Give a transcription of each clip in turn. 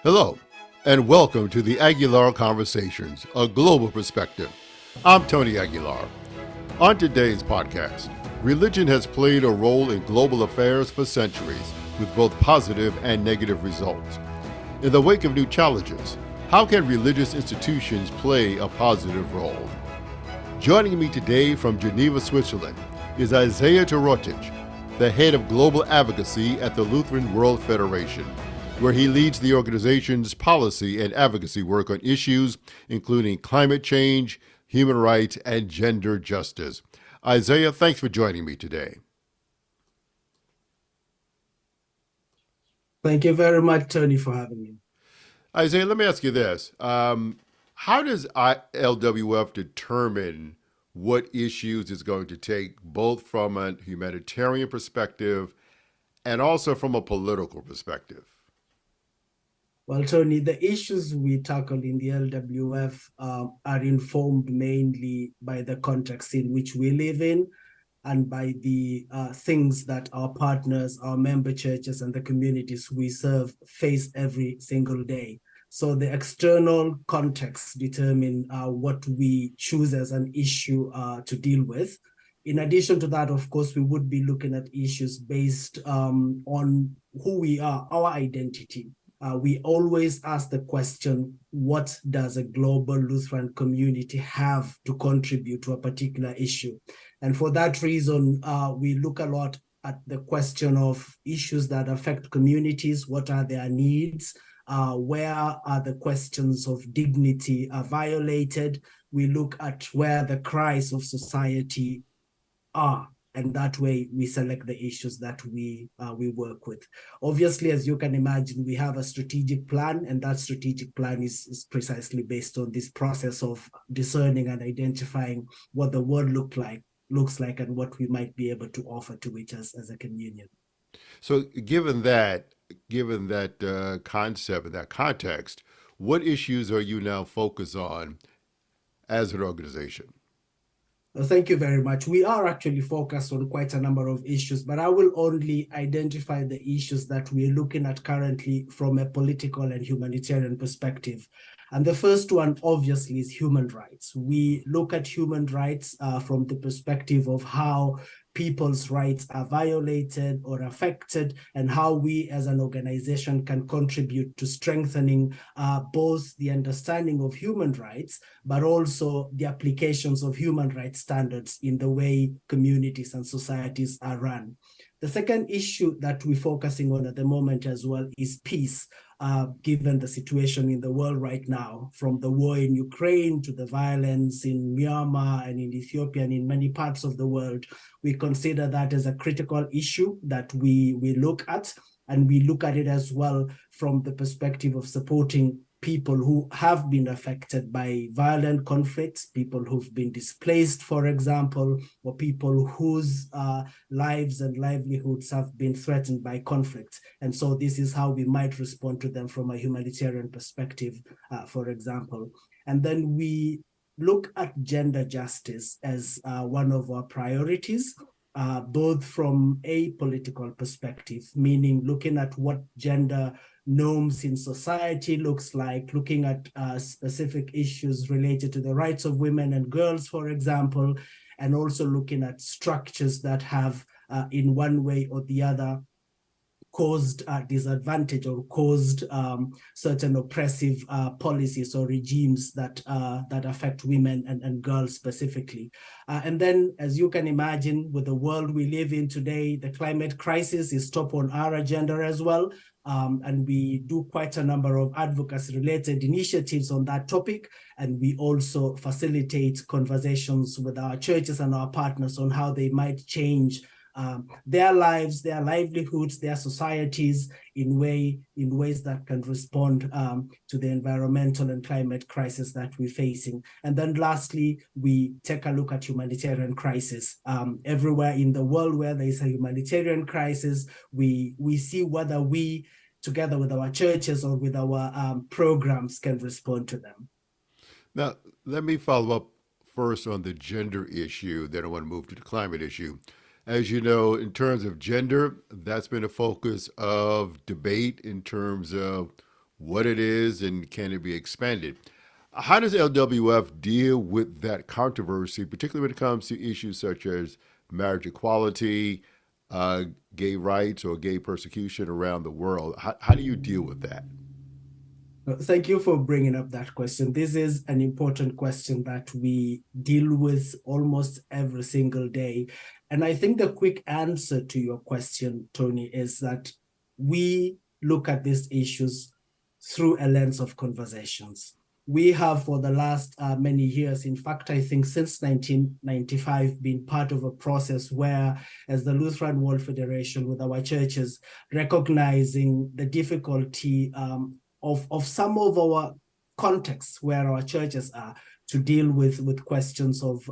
Hello, and welcome to the Aguilar Conversations, a global perspective. I'm Tony Aguilar. On today's podcast, religion has played a role in global affairs for centuries, with both positive and negative results. In the wake of new challenges, how can religious institutions play a positive role? Joining me today from Geneva, Switzerland, is Isaiah Tarotich, the head of global advocacy at the Lutheran World Federation, where he leads the organization's policy and advocacy work on issues including climate change, human rights, and gender justice. Isaiah, thanks for joining me today. Thank you very much, Tony, for having me. Isaiah, let me ask you this. How does LWF determine what issues it's going to take, both from a humanitarian perspective and also from a political perspective? Well, Tony, the issues we tackle in the LWF are informed mainly by the context in which we live in and by the things that our partners, our member churches, and the communities we serve face every single day. So the external context determine what we choose as an issue to deal with. In addition to that, of course, we would be looking at issues based on who we are, our identity. We always ask the question, what does a global Lutheran community have to contribute to a particular issue? And for that reason, we look a lot at the question of issues that affect communities. What are their needs? Where are the questions of dignity are violated? We look at where the cries of society are. And that way we select the issues that we work with. Obviously, as you can imagine, we have a strategic plan, and that strategic plan is precisely based on this process of discerning and identifying what the world looks like and what we might be able to offer to it as a communion. So, given that concept and that context, what issues are you now focused on as an organization? Thank you very much. We are actually focused on quite a number of issues, but I will only identify the issues that we're looking at currently from a political and humanitarian perspective. And the first one, obviously, is human rights. We look at human rights from the perspective of how people's rights are violated or affected, and how we as an organization can contribute to strengthening both the understanding of human rights, but also the applications of human rights standards in the way communities and societies are run. The second issue that we're focusing on at the moment as well is peace. Given the situation in the world right now, from the war in Ukraine to the violence in Myanmar and in Ethiopia and in many parts of the world, we consider that as a critical issue that we look at, and we look at it as well from the perspective of supporting people who have been affected by violent conflicts, people who've been displaced, for example, or people whose lives and livelihoods have been threatened by conflict. And so this is how we might respond to them from a humanitarian perspective, for example. And then we look at gender justice as one of our priorities. Both from a political perspective, meaning looking at what gender norms in society looks like, looking at specific issues related to the rights of women and girls, for example, and also looking at structures that have, in one way or the other, caused disadvantage or caused certain oppressive policies or regimes that affect women and girls specifically. And then, as you can imagine, with the world we live in today, the climate crisis is top on our agenda as well. And we do quite a number of advocacy-related initiatives on that topic. And we also facilitate conversations with our churches and our partners on how they might change their lives, their livelihoods, their societies in ways that can respond to the environmental and climate crisis that we're facing. And then lastly, we take a look at humanitarian crisis. Everywhere in the world where there is a humanitarian crisis, we see whether we, together with our churches or with our programs, can respond to them. Now, let me follow up first on the gender issue, then I want to move to the climate issue. As you know, in terms of gender, that's been a focus of debate in terms of what it is, and can it be expanded? How does LWF deal with that controversy, particularly when it comes to issues such as marriage equality, uh, gay rights, or gay persecution around the world? How do you deal with that? Thank you for bringing up that question. This is an important question that we deal with almost every single day. And I think the quick answer to your question, Tony, is that we look at these issues through a lens of conversations. We have, for the last many years, in fact, I think since 1995, been part of a process where, as the Lutheran World Federation, with our churches, recognizing the difficulty of some of our contexts where our churches are to deal with questions of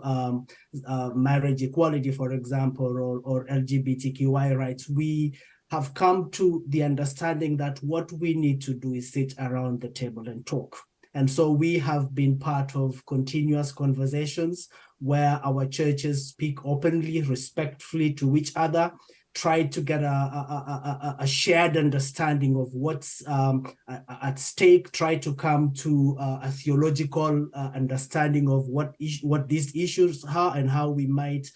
marriage equality, for example, or LGBTQI rights, we have come to the understanding that what we need to do is sit around the table and talk. And so we have been part of continuous conversations where our churches speak openly, respectfully to each other, try to get a shared understanding of what's at stake, try to come to a theological understanding of what these issues are and how we might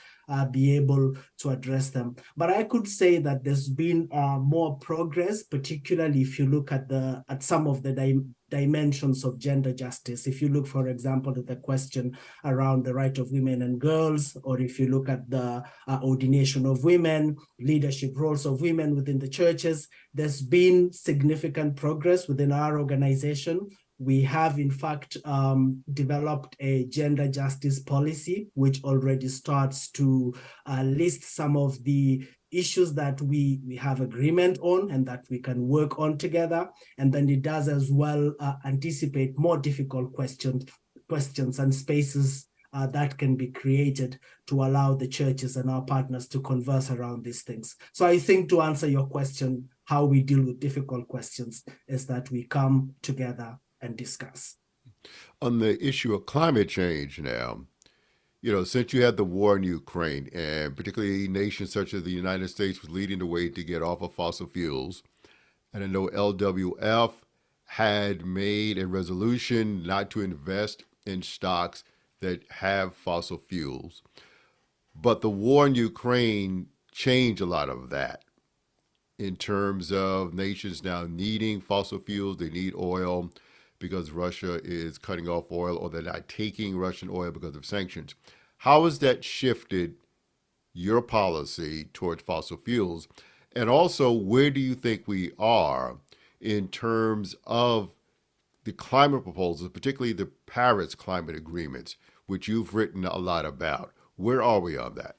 be able to address them. But I could say that there's been more progress, particularly if you look at some of the dimensions of gender justice. If you look, for example, at the question around the right of women and girls, or if you look at the ordination of women, leadership roles of women within the churches, there's been significant progress within our organization. We have, in fact, developed a gender justice policy, which already starts to list some of the issues that we have agreement on and that we can work on together. And then it does as well anticipate more difficult questions and spaces that can be created to allow the churches and our partners to converse around these things. So I think, to answer your question, how we deal with difficult questions is that we come together and discuss. On the issue of climate change now, since you had the war in Ukraine, and particularly nations such as the United States was leading the way to get off of fossil fuels, and I know LWF had made a resolution not to invest in stocks that have fossil fuels. But the war in Ukraine changed a lot of that in terms of nations now needing fossil fuels. They need oil because Russia is cutting off oil, or they're not taking Russian oil because of sanctions. How has that shifted your policy towards fossil fuels? And also, where do you think we are in terms of the climate proposals, particularly the Paris climate agreements, which you've written a lot about? Where are we on that?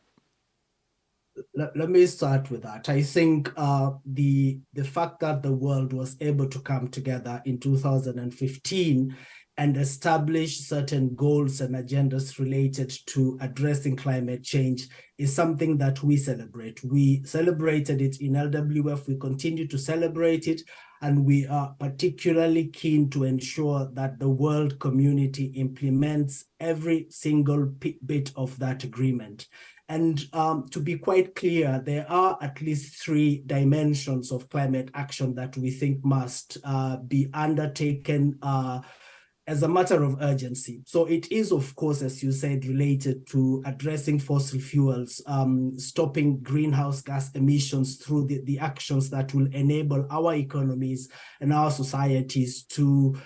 Let me start with that. I think the fact that the world was able to come together in 2015 and establish certain goals and agendas related to addressing climate change is something that we celebrate. We celebrated it in LWF. We continue to celebrate it. And we are particularly keen to ensure that the world community implements every single bit of that agreement. And to be quite clear, there are at least 3 dimensions of climate action that we think must be undertaken as a matter of urgency. So it is, of course, as you said, related to addressing fossil fuels, stopping greenhouse gas emissions through the actions that will enable our economies and our societies to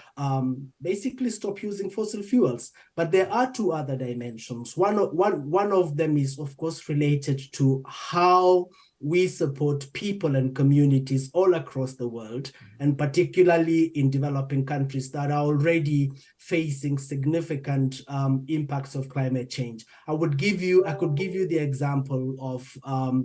basically stop using fossil fuels. But there are 2 other dimensions. One of them is, of course, related to how we support people and communities all across the world, and particularly in developing countries that are already facing significant impacts of climate change. I could give you the example of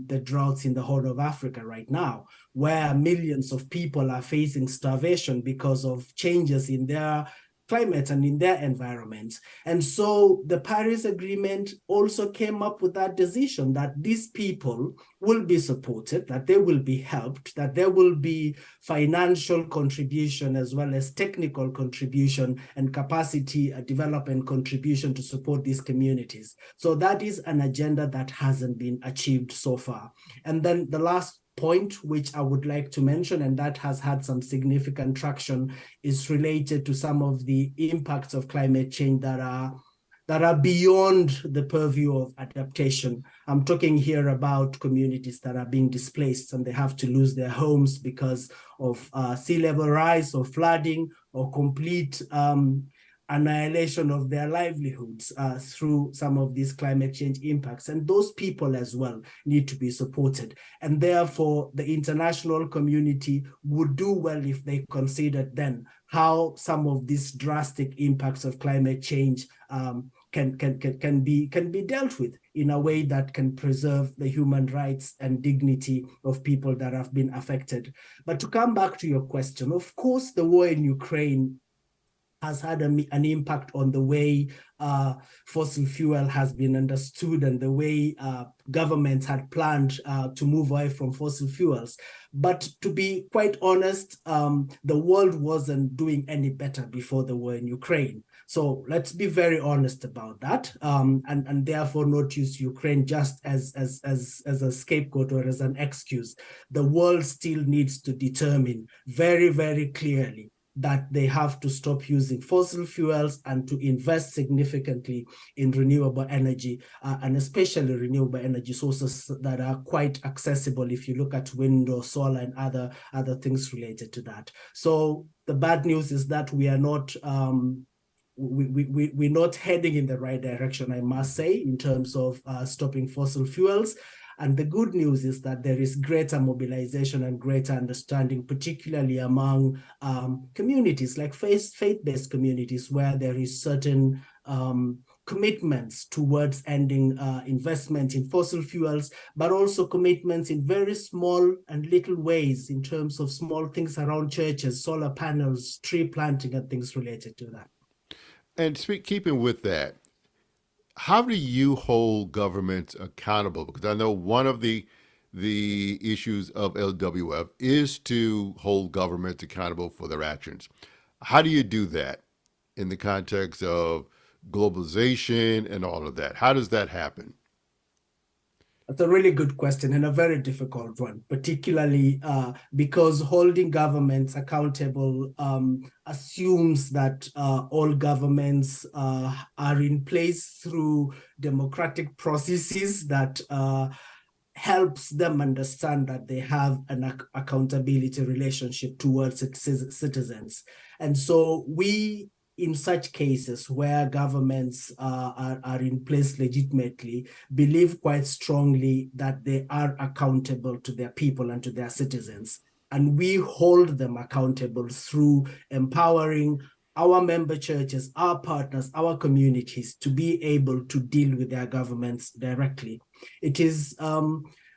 the droughts in the Horn of Africa right now, where millions of people are facing starvation because of changes in their climate and in their environment. And so the Paris Agreement also came up with that decision that these people will be supported, that they will be helped, that there will be financial contribution as well as technical contribution and capacity development contribution to support these communities. So that is an agenda that hasn't been achieved so far. And then the last point which I would like to mention, and that has had some significant traction, is related to some of the impacts of climate change that are beyond the purview of adaptation. I'm talking here about communities that are being displaced and they have to lose their homes because of sea level rise or flooding or complete annihilation of their livelihoods through some of these climate change impacts. And those people as well need to be supported. And therefore, the international community would do well if they considered then how some of these drastic impacts of climate change can be dealt with in a way that can preserve the human rights and dignity of people that have been affected. But to come back to your question, of course, the war in Ukraine has had an impact on the way fossil fuel has been understood and the way governments had planned to move away from fossil fuels. But to be quite honest, the world wasn't doing any better before the war in Ukraine. So let's be very honest about that, and therefore not use Ukraine just as a scapegoat or as an excuse. The world still needs to determine very, very clearly that they have to stop using fossil fuels and to invest significantly in renewable energy, and especially renewable energy sources that are quite accessible if you look at wind or solar and other things related to that. So the bad news is that we are not we're not heading in the right direction, I must say, in terms of stopping fossil fuels. And the good news is that there is greater mobilization and greater understanding, particularly among communities like faith-based communities, where there is certain commitments towards ending investment in fossil fuels, but also commitments in very small and little ways in terms of small things around churches, solar panels, tree planting, and things related to that. And keeping with that, how do you hold governments accountable? Because I know one of the issues of LWF is to hold governments accountable for their actions. How do you do that in the context of globalization and all of that? How does that happen? That's a really good question and a very difficult one, particularly because holding governments accountable assumes that all governments are in place through democratic processes that helps them understand that they have an accountability relationship towards its citizens. And so we, in such cases where governments are in place legitimately, believe quite strongly that they are accountable to their people and to their citizens. And we hold them accountable through empowering our member churches, our partners, our communities to be able to deal with their governments directly. It is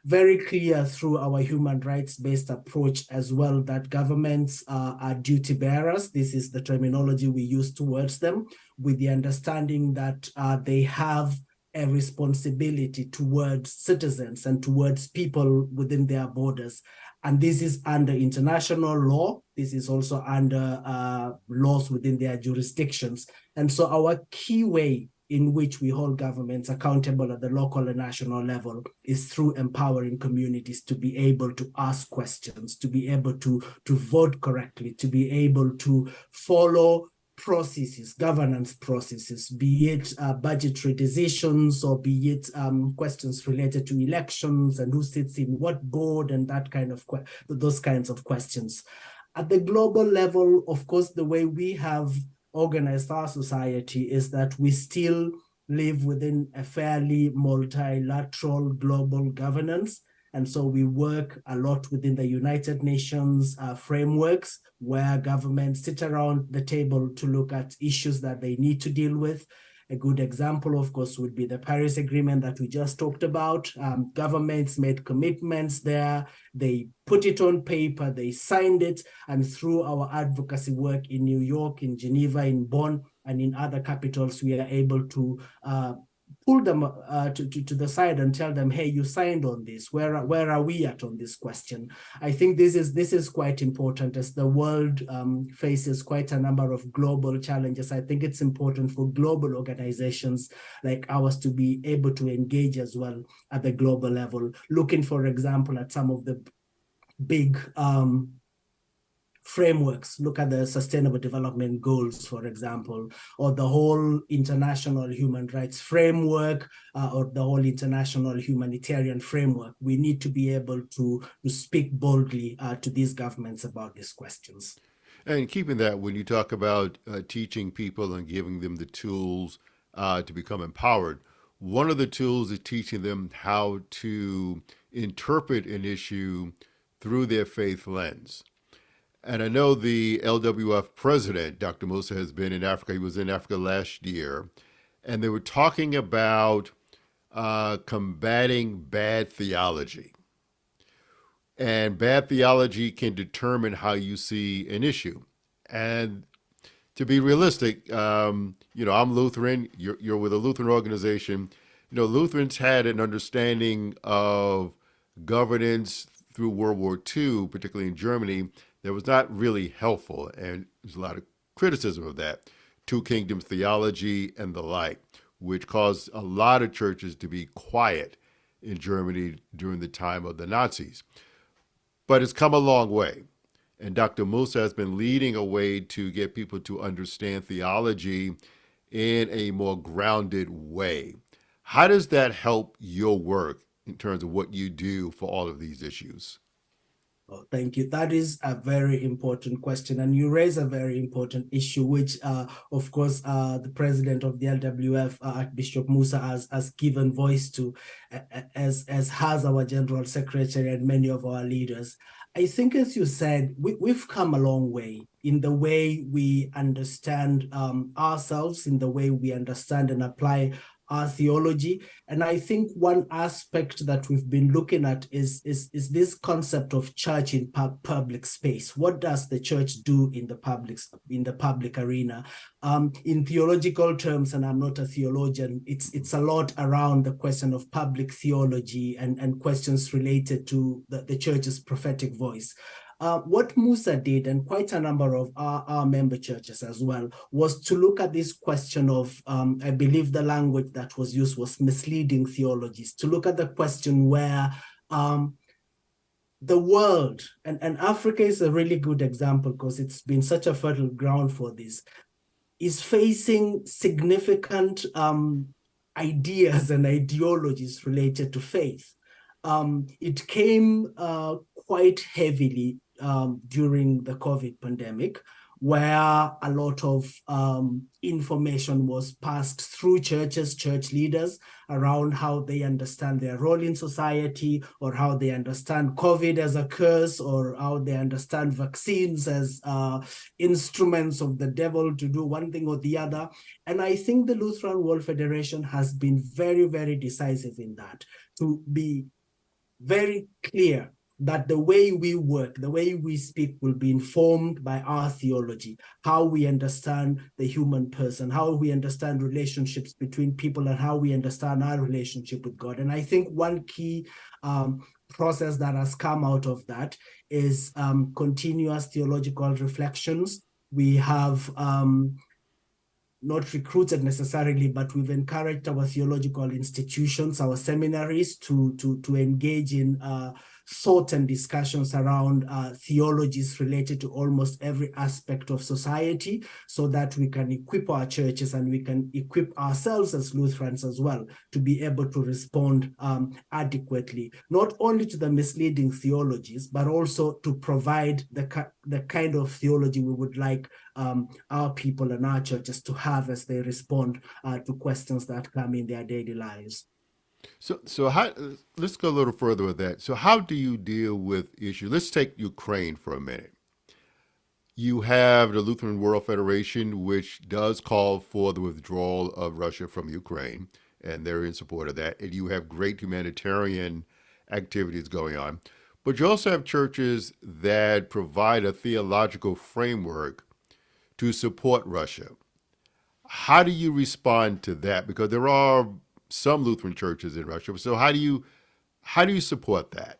very clear through our human rights-based approach as well that governments are duty bearers. This is the terminology we use towards them, with the understanding that they have a responsibility towards citizens and towards people within their borders. And this is under international law. This is also under laws within their jurisdictions. And so our key way in which we hold governments accountable at the local and national level is through empowering communities to be able to ask questions, to be able to vote correctly, to be able to follow processes, governance processes, be it budgetary decisions or be it questions related to elections and who sits in what board and that kind of those kinds of questions. At the global level, of course, the way we have organized our society is that we still live within a fairly multilateral global governance. And so we work a lot within the United Nations frameworks where governments sit around the table to look at issues that they need to deal with. A good example, of course, would be the Paris Agreement that we just talked about. Governments made commitments there. They put it on paper, they signed it, and through our advocacy work in New York, in Geneva, in Bonn, and in other capitals, we are able to pull them to the side and tell them, hey, you signed on this. Where are we at on this question? I think this is quite important as the world faces quite a number of global challenges. I think it's important for global organizations like ours to be able to engage as well at the global level, looking, for example, at some of the big frameworks. Look at the Sustainable Development Goals, for example, or the whole international human rights framework, or the whole international humanitarian framework. We need to be able to speak boldly to these governments about these questions. And keeping that, when you talk about teaching people and giving them the tools to become empowered, one of the tools is teaching them how to interpret an issue through their faith lens. And I know the LWF president, Dr. Musa, has been in Africa. He was in Africa last year, and they were talking about combating bad theology. And bad theology can determine how you see an issue. And to be realistic, I'm Lutheran. You're with a Lutheran organization. Lutherans had an understanding of governance through World War II, particularly in Germany, that was not really helpful. And there's a lot of criticism of that. Two kingdoms theology and the like, which caused a lot of churches to be quiet in Germany during the time of the Nazis. But it's come a long way. And Dr. Musa has been leading a way to get people to understand theology in a more grounded way. How does that help your work in terms of what you do for all of these issues? Oh, thank you. That is a very important question, and you raise a very important issue, which, of course, the president of the LWF, Archbishop Musa, has given voice to, as has our general secretary and many of our leaders. I think, as you said, we've come a long way in the way we understand ourselves, in the way we understand and apply our theology. And I think one aspect that we've been looking at is this concept of church in public space. What does the church do in the public arena? In theological terms, and I'm not a theologian, it's a lot around the question of public theology and questions related to the church's prophetic voice. What Musa did, and quite a number of our member churches as well, was to look at this question of, I believe the language that was used was misleading theologies, to look at the question where the world, and Africa is a really good example because it's been such a fertile ground for this, is facing significant ideas and ideologies related to faith. It came quite heavily during the COVID pandemic, where a lot of information was passed through churches, church leaders, around how they understand their role in society, or how they understand COVID as a curse, or how they understand vaccines as instruments of the devil to do one thing or the other. And I think the Lutheran World Federation has been very, very decisive in that, to be very clear that the way we work, the way we speak will be informed by our theology, how we understand the human person, how we understand relationships between people, and how we understand our relationship with God. And I think one key process that has come out of that is continuous theological reflections. We have not recruited necessarily, but we've encouraged our theological institutions, our seminaries, to engage in thought and discussions around theologies related to almost every aspect of society, so that we can equip our churches and we can equip ourselves as Lutherans as well to be able to respond adequately, not only to the misleading theologies, but also to provide the kind of theology we would like our people and our churches to have as they respond to questions that come in their daily lives. So how? Let's go a little further with that. So how do you deal with issues? Let's take Ukraine for a minute. You have the Lutheran World Federation, which does call for the withdrawal of Russia from Ukraine, and they're in support of that. And you have great humanitarian activities going on. But you also have churches that provide a theological framework to support Russia. How do you respond to that? Because there are some Lutheran churches in Russia. So how do you support that?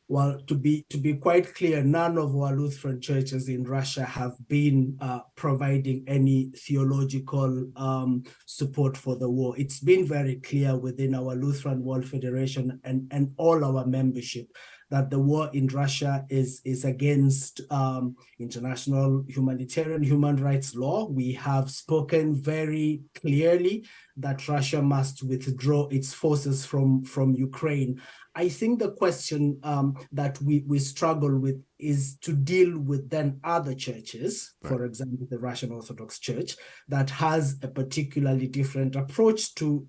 Well, to be quite clear, none of our Lutheran churches in Russia have been providing any theological support for the war. It's been very clear within our Lutheran World Federation and all our membership that the war in Russia is against international humanitarian human rights law. We have spoken very clearly that Russia must withdraw its forces from Ukraine. I think the question that we struggle with is to deal with then other churches, Right. for example, the Russian Orthodox Church, that has a particularly different approach to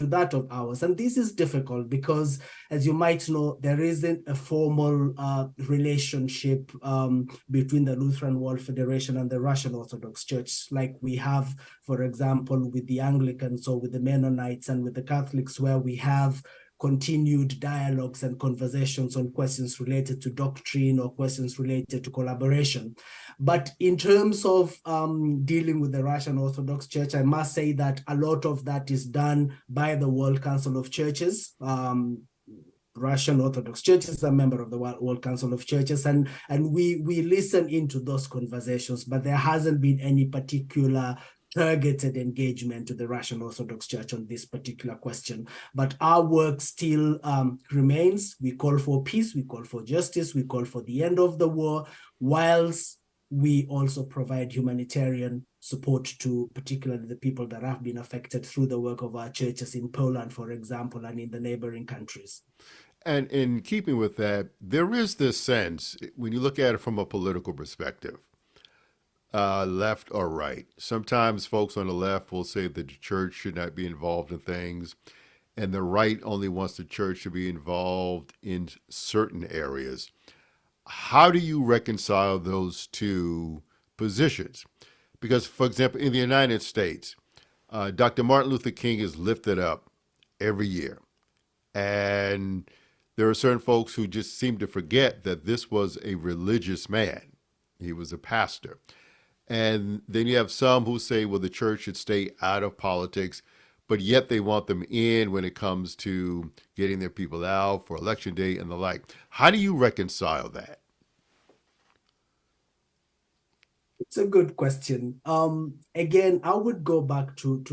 that of ours. And this is difficult because, as you might know, there isn't a formal relationship between the Lutheran World Federation and the Russian Orthodox Church, like we have, for example, with the Anglicans or with the Mennonites and with the Catholics, where we have continued dialogues and conversations on questions related to doctrine or questions related to collaboration. But in terms of dealing with the Russian Orthodox Church, I must say that a lot of that is done by the World Council of Churches. Russian Orthodox Church is a member of the World Council of Churches, and we listen into those conversations, but there hasn't been any particular targeted engagement to the Russian Orthodox Church on this particular question. But our work still remains. We call for peace, we call for justice, we call for the end of the war, whilst we also provide humanitarian support to particularly the people that have been affected through the work of our churches in Poland, for example, and in the neighboring countries. And in keeping with that, there is this sense, when you look at it from a political perspective, left or right. Sometimes folks on the left will say that the church should not be involved in things, and the right only wants the church to be involved in certain areas. How do you reconcile those two positions? Because, for example, in the United States, Dr. Martin Luther King is lifted up every year. And there are certain folks who just seem to forget that this was a religious man. He was a pastor. And then you have some who say, well, the church should stay out of politics, but yet they want them in when it comes to getting their people out for election day and the like. How do you reconcile that? It's a good question. Again, I would go back to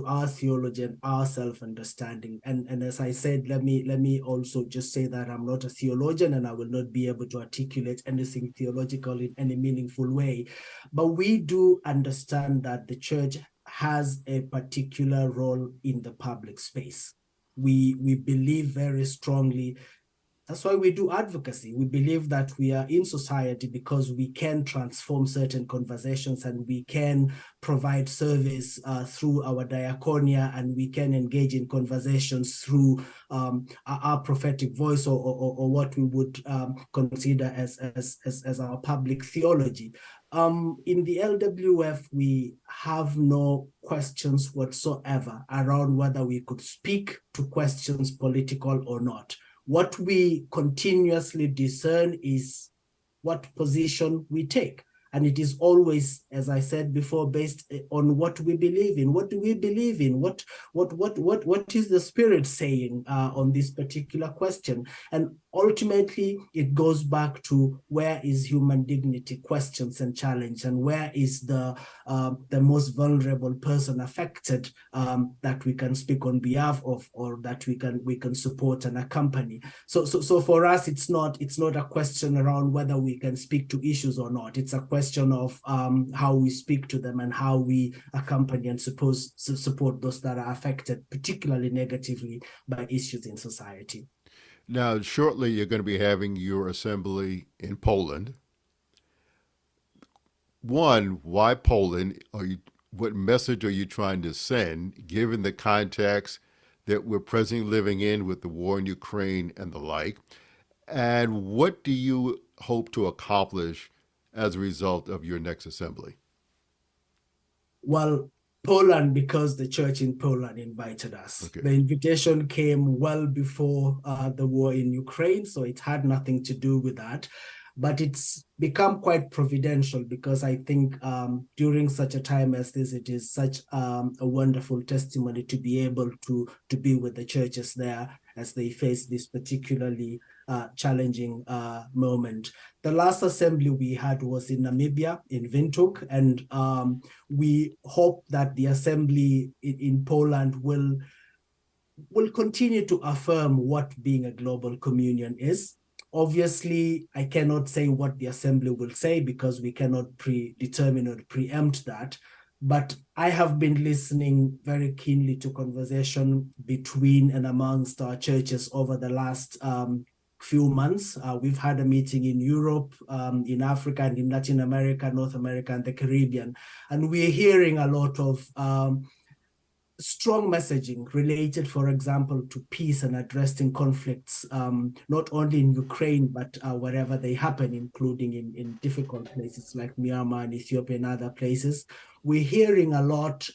our theology and our self-understanding. And as I said, let me also just say that I'm not a theologian and I will not be able to articulate anything theological in any meaningful way. But we do understand that the church has a particular role in the public space. We believe very strongly. That's why we do advocacy. We believe that we are in society because we can transform certain conversations and we can provide service through our diaconia, and we can engage in conversations through our prophetic voice or what we would consider as our public theology. In the LWF, we have no questions whatsoever around whether we could speak to questions political or not. What we continuously discern is what position we take. And it is always, as I said before, based on what we believe in. What do we believe in? What is the Spirit saying on this particular question? And ultimately, it goes back to where is human dignity questions and challenged, and where is the most vulnerable person affected that we can speak on behalf of, or that we can support and accompany. So for us, it's not a question around whether we can speak to issues or not. It's a question of how we speak to them and how we accompany and support those that are affected, particularly negatively, by issues in society. Now, shortly, you're going to be having your assembly in Poland. One, why Poland? What message are you trying to send, given the context that we're presently living in with the war in Ukraine and the like? And what do you hope to accomplish as a result of your next assembly? Well, Poland, because the church in Poland invited us. Okay. The invitation came well before the war in Ukraine, so it had nothing to do with that. But it's become quite providential because I think during such a time as this, it is such a wonderful testimony to be able to be with the churches there as they face this particularly challenging moment. The last assembly we had was in Namibia, in Windhoek, and we hope that the assembly in Poland will continue to affirm what being a global communion is. Obviously, I cannot say what the assembly will say because we cannot predetermine or preempt that. But I have been listening very keenly to conversation between and amongst our churches over the last few months. We've had a meeting in Europe, in Africa, and in Latin America, North America, and the Caribbean. And we're hearing a lot of strong messaging related, for example, to peace and addressing conflicts, not only in Ukraine, but wherever they happen, including in difficult places like Myanmar and Ethiopia and other places. We're hearing a lot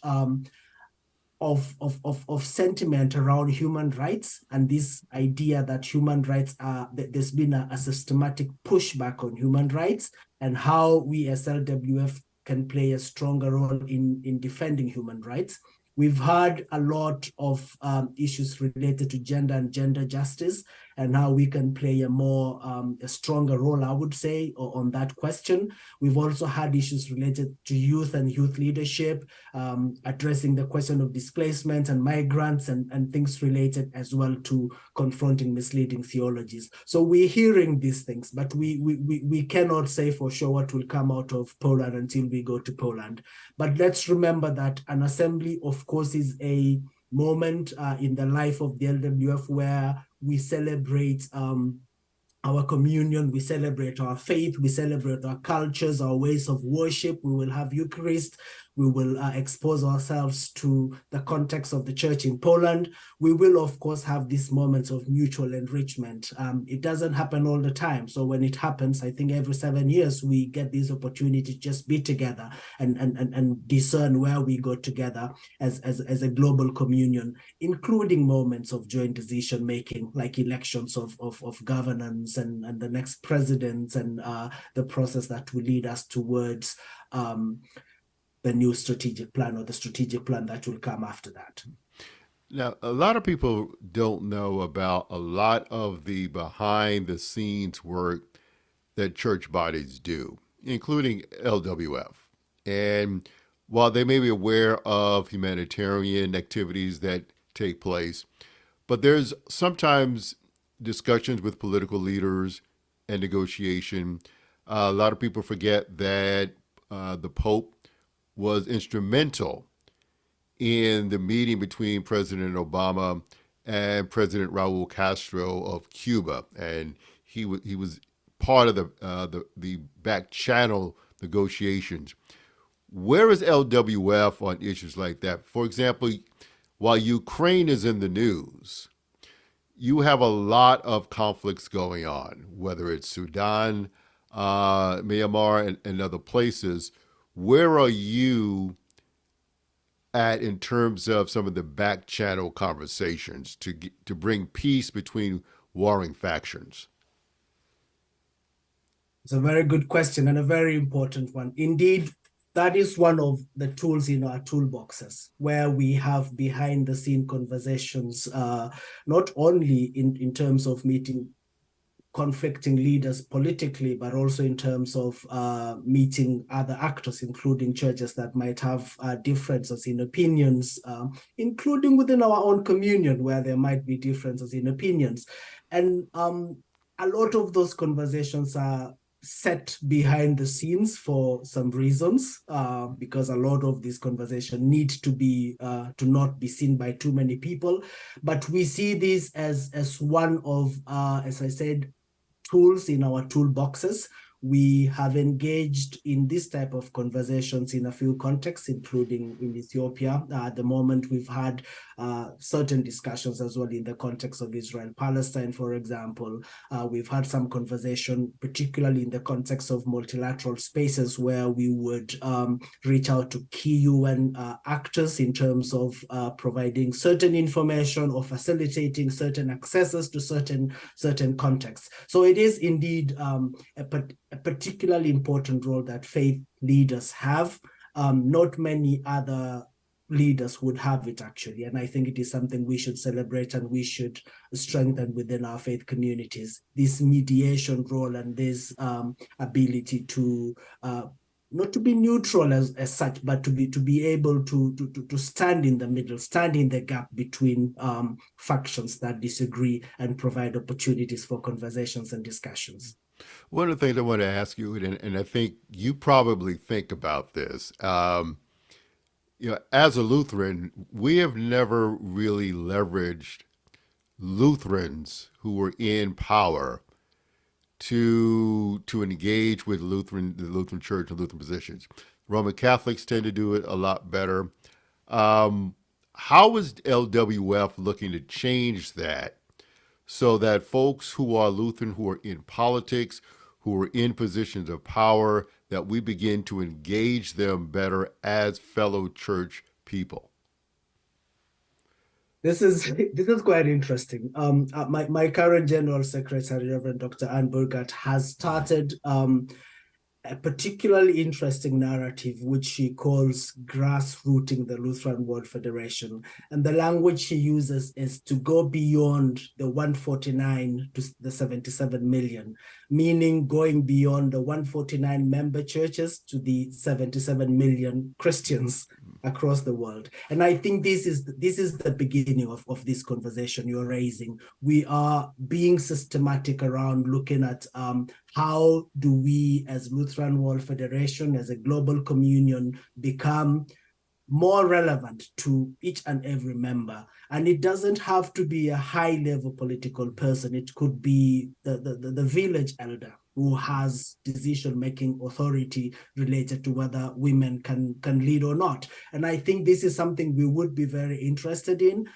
of sentiment around human rights and this idea that human rights are, there's been a systematic pushback on human rights, and how we as LWF can play a stronger role in defending human rights. We've heard a lot of issues related to gender and gender justice, and how we can play a stronger role, I would say, on that question. We've also had issues related to youth and youth leadership, addressing the question of displacement and migrants, and things related as well to confronting misleading theologies. So we're hearing these things, but we cannot say for sure what will come out of Poland until we go to Poland. But let's remember that an assembly, of course, is a moment in the life of the LWF where we celebrate our communion, we celebrate our faith, we celebrate our cultures, our ways of worship. We will have Eucharist. We will expose ourselves to the context of the church in Poland. We will, of course, have these moments of mutual enrichment. It doesn't happen all the time. So when it happens, I think every 7 years, we get this opportunity to just be together and discern where we go together as a global communion, including moments of joint decision-making, like elections of governance and the next president, and the process that will lead us towards the new strategic plan, or the strategic plan that will come after that. Now, a lot of people don't know about a lot of the behind the scenes work that church bodies do, including LWF. And while they may be aware of humanitarian activities that take place, but there's sometimes discussions with political leaders and negotiation. A lot of people forget that the Pope was instrumental in the meeting between President Obama and President Raul Castro of Cuba, and he was part of the back channel negotiations. Where is LWF on issues like that? For example, while Ukraine is in the news, you have a lot of conflicts going on, whether it's Sudan, Myanmar, and other places. Where are you at in terms of some of the back channel conversations to bring peace between warring factions? It's a very good question and a very important one. Indeed, that is one of the tools in our toolboxes, where we have behind the scene conversations, not only in terms of meeting conflicting leaders politically, but also in terms of meeting other actors, including churches that might have differences in opinions, including within our own communion, where there might be differences in opinions. And a lot of those conversations are set behind the scenes for some reasons, because a lot of these conversations need to not be seen by too many people. But we see this as one of, as I said, tools in our toolboxes. We have engaged in this type of conversations in a few contexts, including in Ethiopia. At the moment, we've had certain discussions as well in the context of Israel-Palestine, for example. We've had some conversation, particularly in the context of multilateral spaces, where we would reach out to key UN actors in terms of providing certain information or facilitating certain accesses to certain contexts. So it is indeed a particularly important role that faith leaders have. Not many other leaders would have it, actually. And I think it is something we should celebrate and we should strengthen within our faith communities. This mediation role and this ability to not to be neutral as such, but to be able to stand in the middle, stand in the gap between factions that disagree and provide opportunities for conversations and discussions. One of the things I want to ask you, and I think you probably think about this, as a Lutheran, we have never really leveraged Lutherans who were in power to engage with the Lutheran Church and Lutheran positions. Roman Catholics tend to do it a lot better. Um, how is LWF looking to change that so that folks who are Lutheran, who are in politics, who are in positions of power, that we begin to engage them better as fellow church people? This is quite interesting. My current General Secretary, Reverend Dr. Ann Burgert, has started a particularly interesting narrative, which she calls grassrooting the Lutheran World Federation. And the language she uses is to go beyond the 149 to the 77 million, meaning going beyond the 149 member churches to the 77 million Christians across the world. And I think this is the beginning of this conversation you're raising. We are being systematic around looking at how do we as Lutheran World Federation, as a global communion, become more relevant to each and every member. And it doesn't have to be a high-level political person. It could be the village elder who has decision-making authority related to whether women can lead or not. And I think this is something we would be very interested in.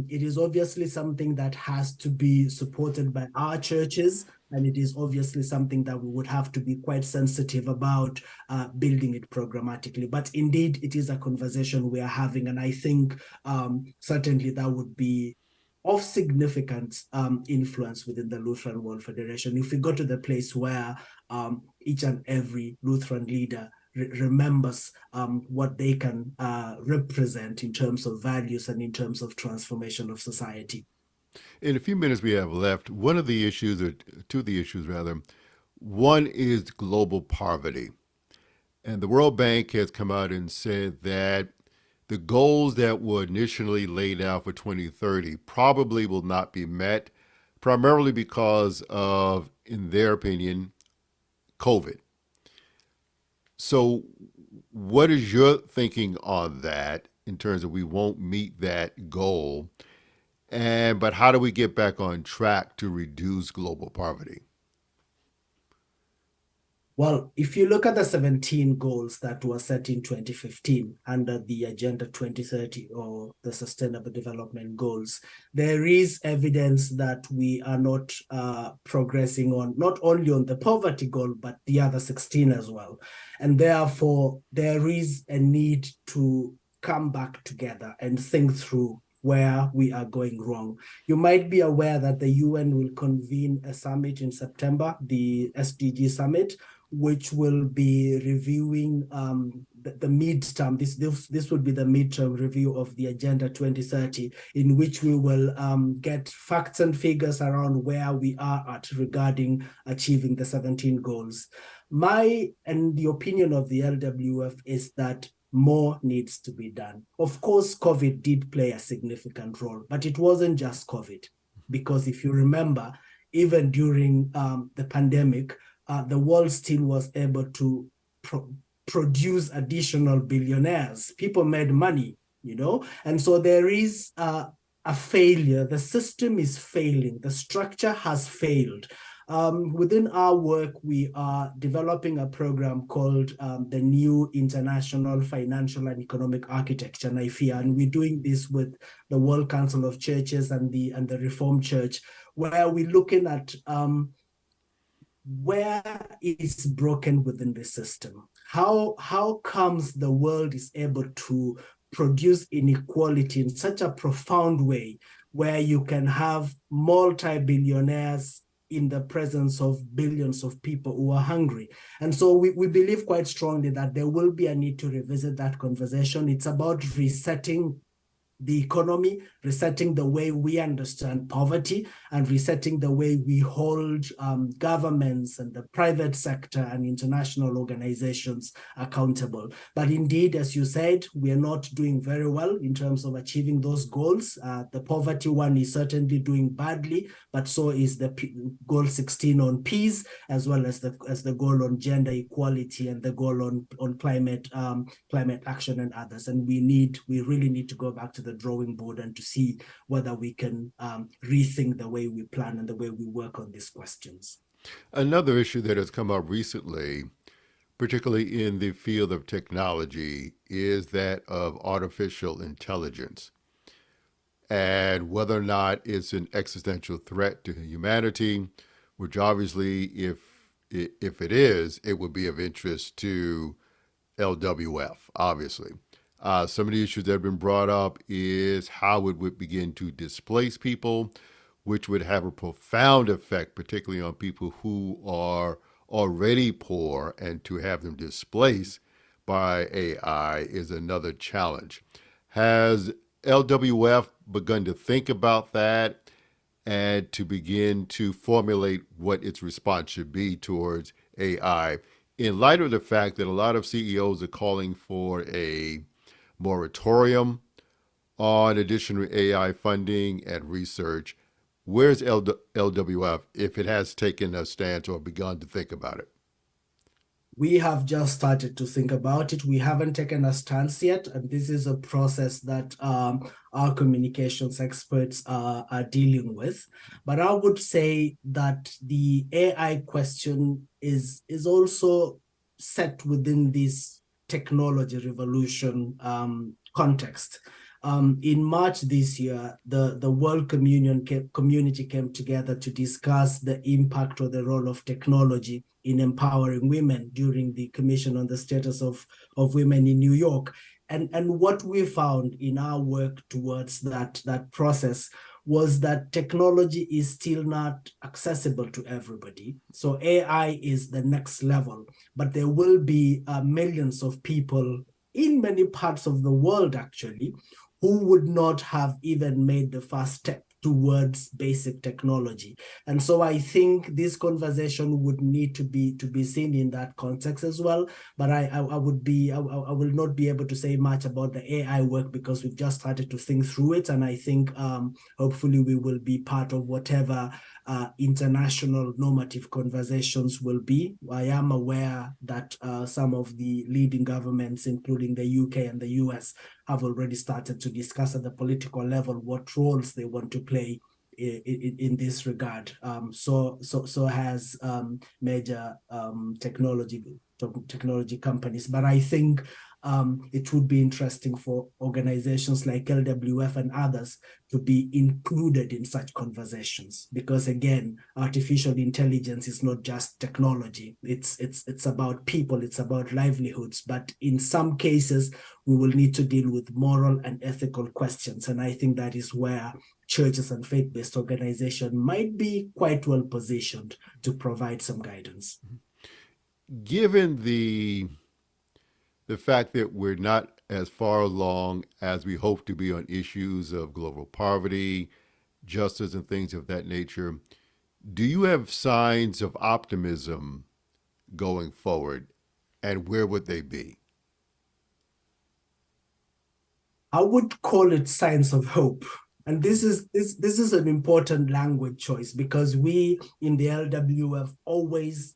It is obviously something that has to be supported by our churches, and it is obviously something that we would have to be quite sensitive about building it programmatically. But indeed, it is a conversation we are having, and I think certainly that would be of significant influence within the Lutheran World Federation. If we go to the place where each and every Lutheran leader remembers what they can represent in terms of values and in terms of transformation of society. In a few minutes we have left, one of the issues, or two of the issues rather, one is global poverty. And the World Bank has come out and said that the goals that were initially laid out for 2030 probably will not be met, primarily because of, in their opinion, COVID. So, what is your thinking on that in terms of we won't meet that goal? But how do we get back on track to reduce global poverty? Well, if you look at the 17 goals that were set in 2015 under the Agenda 2030 or the Sustainable Development Goals, there is evidence that we are not progressing on not only on the poverty goal, but the other 16 as well. And therefore, there is a need to come back together and think through where we are going wrong. You might be aware that the UN will convene a summit in September, the SDG summit, which will be reviewing the midterm. This would be the midterm review of the Agenda 2030, in which we will get facts and figures around where we are at regarding achieving the 17 goals. My and the opinion of the LWF is that more needs to be done. Of course, COVID did play a significant role, but it wasn't just COVID, because if you remember, even during the pandemic, the world still was able to produce additional billionaires. People made money, and so there is a failure. The system is failing. The structure has failed. Within our work, we are developing a program called the New International Financial and Economic Architecture, NIFIA, and we're doing this with the World Council of Churches and the Reformed Church, where we're looking at where it's broken within the system. How comes the world is able to produce inequality in such a profound way where you can have multi-billionaires in the presence of billions of people who are hungry? And so we believe quite strongly that there will be a need to revisit that conversation. It's about resetting the economy, resetting the way we understand poverty, and resetting the way we hold governments and the private sector and international organizations accountable. But indeed, as you said, we are not doing very well in terms of achieving those goals. The poverty one is certainly doing badly, but so is the goal 16 on peace, as well as the goal on gender equality and the goal on climate action and others. And we really need to go back to the drawing board and to see whether we can rethink the way we plan and the way we work on these questions. Another issue that has come up recently, particularly in the field of technology, is that of artificial intelligence and whether or not it's an existential threat to humanity, which obviously, if it is, it would be of interest to LWF, obviously. Some of the issues that have been brought up is how it would begin to displace people, which would have a profound effect, particularly on people who are already poor, and to have them displaced by AI is another challenge. Has LWF begun to think about that and to begin to formulate what its response should be towards AI, in light of the fact that a lot of CEOs are calling for a moratorium on additional AI funding and research? Where's LWF if it has taken a stance or begun to think about it? We have just started to think about it. We haven't taken a stance yet, and this is a process that our communications experts are dealing with. But I would say that the AI question is also set within this technology revolution context. In March this year, the World Community came together to discuss the impact or the role of technology in empowering women during the Commission on the Status of Women in New York. And what we found in our work towards that process was that technology is still not accessible to everybody. So AI is the next level, but there will be millions of people in many parts of the world, actually, who would not have even made the first step towards basic technology. And so I think this conversation would need to be seen in that context as well. But I will not be able to say much about the AI work because we've just started to think through it. And I think hopefully we will be part of whatever international normative conversations will be. I am aware that some of the leading governments, including the UK and the US, have already started to discuss at the political level what roles they want to play in this regard. So has major technology companies. But I think it would be interesting for organizations like LWF and others to be included in such conversations, because again, artificial intelligence is not just technology. It's about people, it's about livelihoods. But in some cases, we will need to deal with moral and ethical questions. And I think that is where churches and faith-based organizations might be quite well positioned to provide some guidance. Given the fact that we're not as far along as we hope to be on issues of global poverty, justice, and things of that nature, do you have signs of optimism going forward, and where would they be? I would call it signs of hope. And this is an important language choice, because we in the LWF always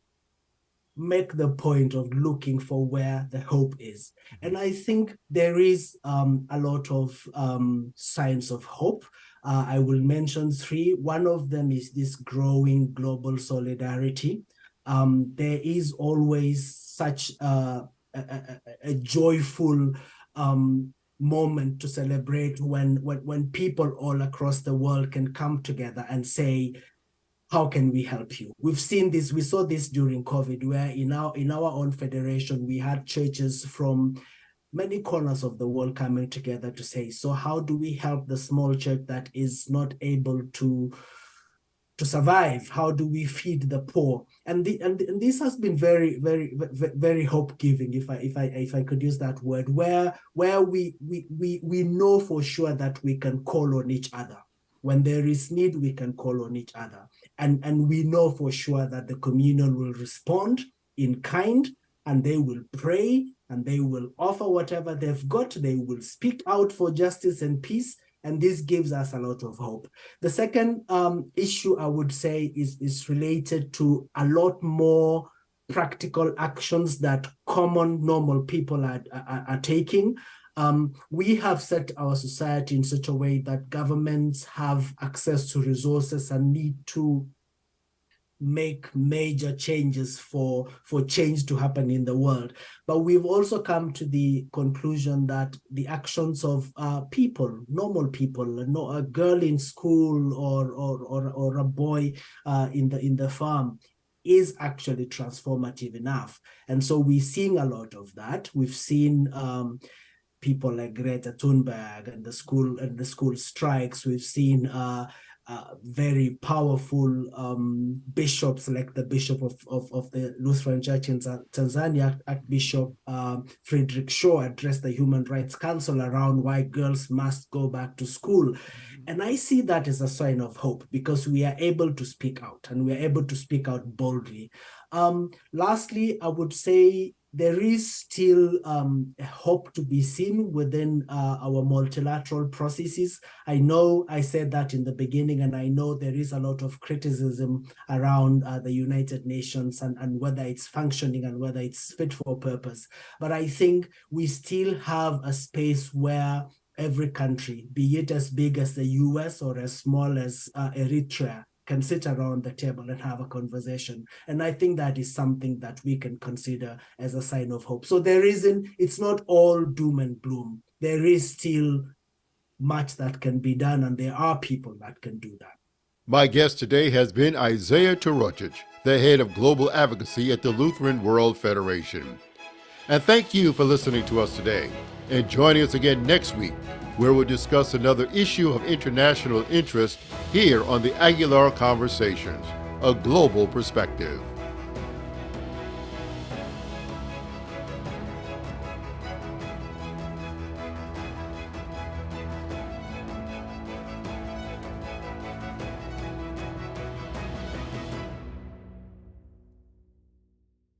make the point of looking for where the hope is. And I think there is a lot of signs of hope. I will mention three. One of them is this growing global solidarity. There is always such a joyful moment to celebrate when people all across the world can come together and say, how can we help you? We've seen this, we saw this during COVID, where in our own federation, we had churches from many corners of the world coming together to say, so how do we help the small church that is not able to to survive? How do we feed the poor? And this has been very, very, very hope giving, if I could use that word, where we know for sure that we can call on each other. When there is need, we can call on each other. And we know for sure that the communion will respond in kind, and they will pray, and they will offer whatever they've got. They will speak out for justice and peace. And this gives us a lot of hope. The second issue I would say is related to a lot more practical actions that common, normal people are taking. We have set our society in such a way that governments have access to resources and need to make major changes for change to happen in the world. But we've also come to the conclusion that the actions of people, normal people, a girl in school or a boy in the farm, is actually transformative enough. And so we're seeing a lot of that. We've seen people like Greta Thunberg and the school strikes. We've seen very powerful bishops, like the bishop of the Lutheran Church in Tanzania, Archbishop Friedrich Shaw, addressed the Human Rights Council around why girls must go back to school. And I see that as a sign of hope, because we are able to speak out, and we are able to speak out boldly. Lastly, I would say there is still hope to be seen within our multilateral processes. I know I said that in the beginning, and I know there is a lot of criticism around the United Nations and whether it's functioning and whether it's fit for purpose. But I think we still have a space where every country, be it as big as the US or as small as Eritrea, can sit around the table and have a conversation. And I think that is something that we can consider as a sign of hope. So it's not all doom and gloom. There is still much that can be done, and there are people that can do that. My guest today has been Isaiah Turocic, the head of global advocacy at the Lutheran World Federation. And thank you for listening to us today, and joining us again next week, where we'll discuss another issue of international interest here on the Aguilar Conversations, a global perspective.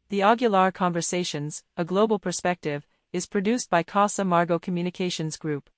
The Aguilar Conversations, a global perspective, is produced by Casa Margo Communications Group.